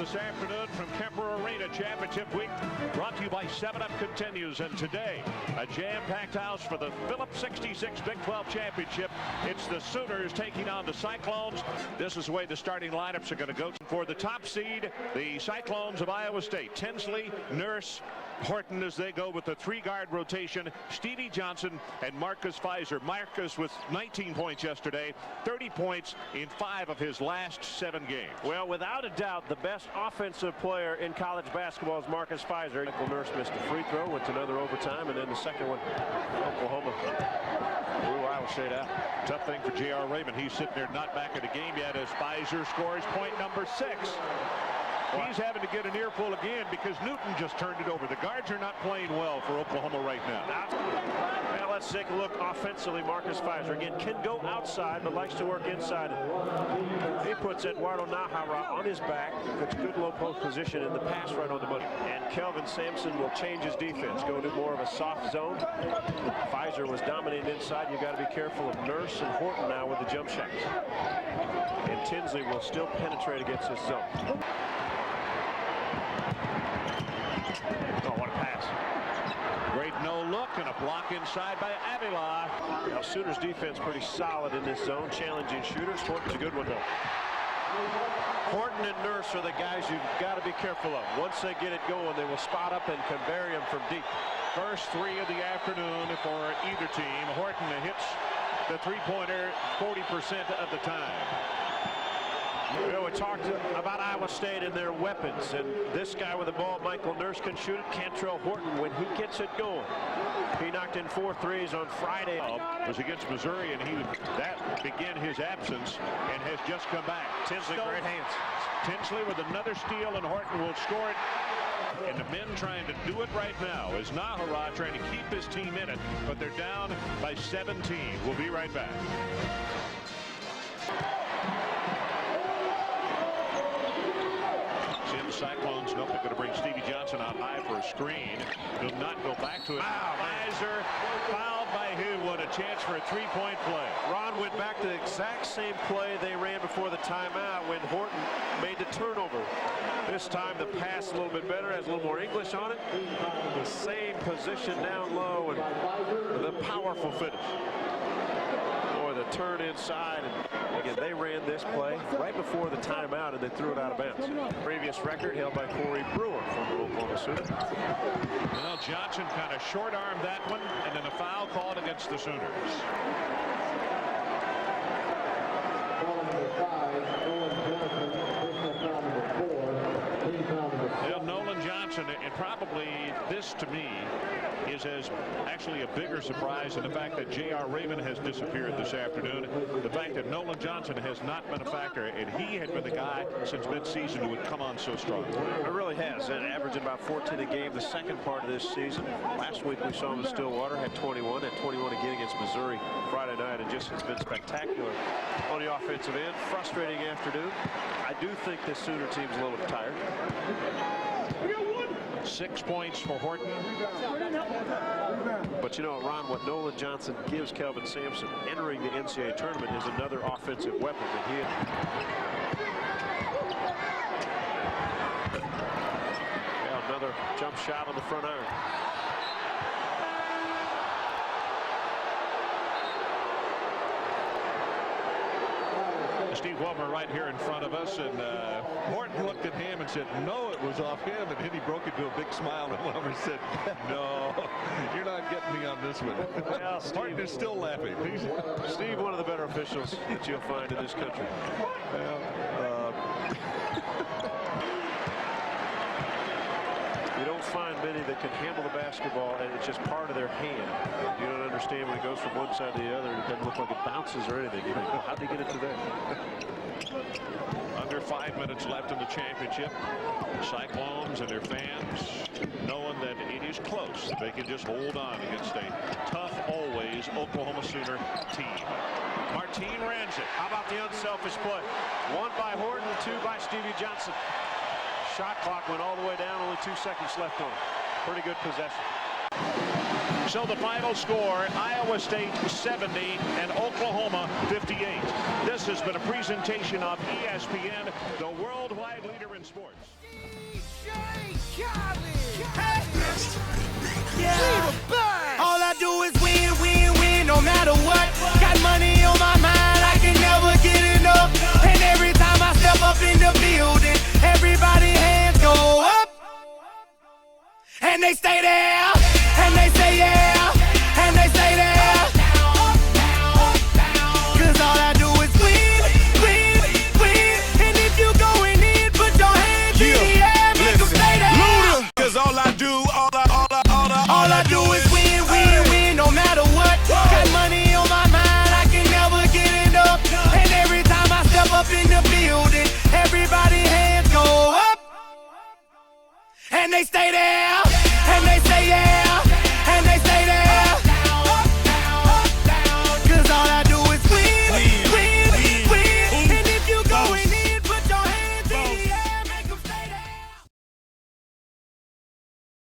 this afternoon from Kemper Arena. Championship week brought to you by 7-Up continues, and today a jam-packed house for the Phillips 66 Big 12 Championship. It's the Sooners taking on the Cyclones. This is the way the starting lineups are going to go. For the top seed, the Cyclones of Iowa State, Tinsley, Nurse, Horton as they go with the three-guard rotation. Stevie Johnson and Marcus Fizer. Marcus with 19 points yesterday, 30 points in 5 of his last 7 games. Well, without a doubt, the best offensive player in college basketball is Marcus Fizer. Nurse missed a free throw, went to another overtime, and then the second one, Oklahoma blew Iowa State out. Tough thing for J.R. Raymond. He's sitting there not back in the game yet as Fizer scores point number 6. He's having to get an earful again because Newton just turned it over. The guards are not playing well for Oklahoma right now. Now let's take a look offensively. Marcus Fizer again can go outside but likes to work inside. He puts Eduardo Najera on his back. Puts good low post position in the pass right on the money. And Kelvin Sampson will change his defense. Go to more of a soft zone. Fizer was dominating inside. You got to be careful of Nurse and Horton now with the jump shots. And Tinsley will still penetrate against this zone. Oh, what a pass. Great no look and a block inside by Avila. Now Sooners defense pretty solid in this zone, challenging shooters. Horton's a good one though. Horton and Nurse are the guys you've got to be careful of. Once they get it going, they will spot up and can bury them from deep. First 3 of the afternoon for either team. Horton hits the three-pointer 40% of the time. You know, we talked about Iowa State and their weapons, and this guy with the ball, Michael Nurse, can shoot it. Kantrail Horton, when he gets it going, he knocked in 4 threes on Friday. Was against Missouri, and that began his absence and has just come back. Tinsley, great hands. Tinsley with another steal, and Horton will score it. And the men trying to do it right now is Najera trying to keep his team in it, but they're down by 17. We'll be right back. Cyclones nope, they're going to bring Stevie Johnson out high for a screen. Will not go back to it. Wow, Fizer fouled by who? What a chance for a three-point play. Ron went back to the exact same play they ran before the timeout when Horton made the turnover. This time the pass a little bit better, has a little more English on it. The same position down low and the powerful finish. Boy, the turn inside, and again, they ran this play right before the timeout and they threw it out of bounds. Previous record held by Corey Brewer from Oklahoma City. Well, Johnson kind of short-armed that one, and then a foul called against the Sooners. Well, Nolan Johnson, and probably this to me is actually a bigger surprise than the fact that J.R. Raymond has disappeared this afternoon. The fact that Nolan Johnson has not been a factor, and he had been the guy since midseason who would come on so strong. It really has, and averaging about 14 a game the second part of this season. Last week we saw him in Stillwater, had 21, had 21 again against Missouri Friday night, and just has been spectacular on the offensive end. Frustrating afternoon. I do think this Sooner team's a little tired. 6 points for Horton. But you know, Ron, what Nolan Johnson gives Kelvin Sampson entering the NCAA tournament is another offensive weapon that he another jump shot on the front iron. Steve Wilmer right here in front of us, and Horton looked at him and said, no, it was off him, and then he broke into a big smile, and Wilmer said, no, you're not getting me on this one. Well, Horton is still laughing. Steve, one of the better officials that you'll find in this country. Well, you don't find many that can handle the basketball, and it's just part of their hand. You don't understand when it goes from one side to the other, and it doesn't look like it bounces or anything. You think, well, how'd they get it to there? Under 5 minutes left in the championship. Cyclones and their fans knowing that it is close. They can just hold on against a tough, always Oklahoma Sooner team. Martine runs it. How about the unselfish play? 1 by Horton, 2 by Stevie Johnson. Shot clock went all the way down, only 2 seconds left on it. Pretty good possession. So the final score, Iowa State 70 and Oklahoma 58. This has been a presentation of ESPN, the worldwide leader in sports. All I do is win, win, win, no matter what. Got money on my mind, I can never get enough. And every time I step up in the building, everybody hands go up. And they stay there, and they say yeah, and they stay there. Cause all I do is win, win, win. And if you going in, put your hands in the air, make them stay there. Cause all I do, all I do is win, win, win, no matter what. Got money on my mind, I can never get enough. And every time I step up in the building, everybody hands go up. And they stay there.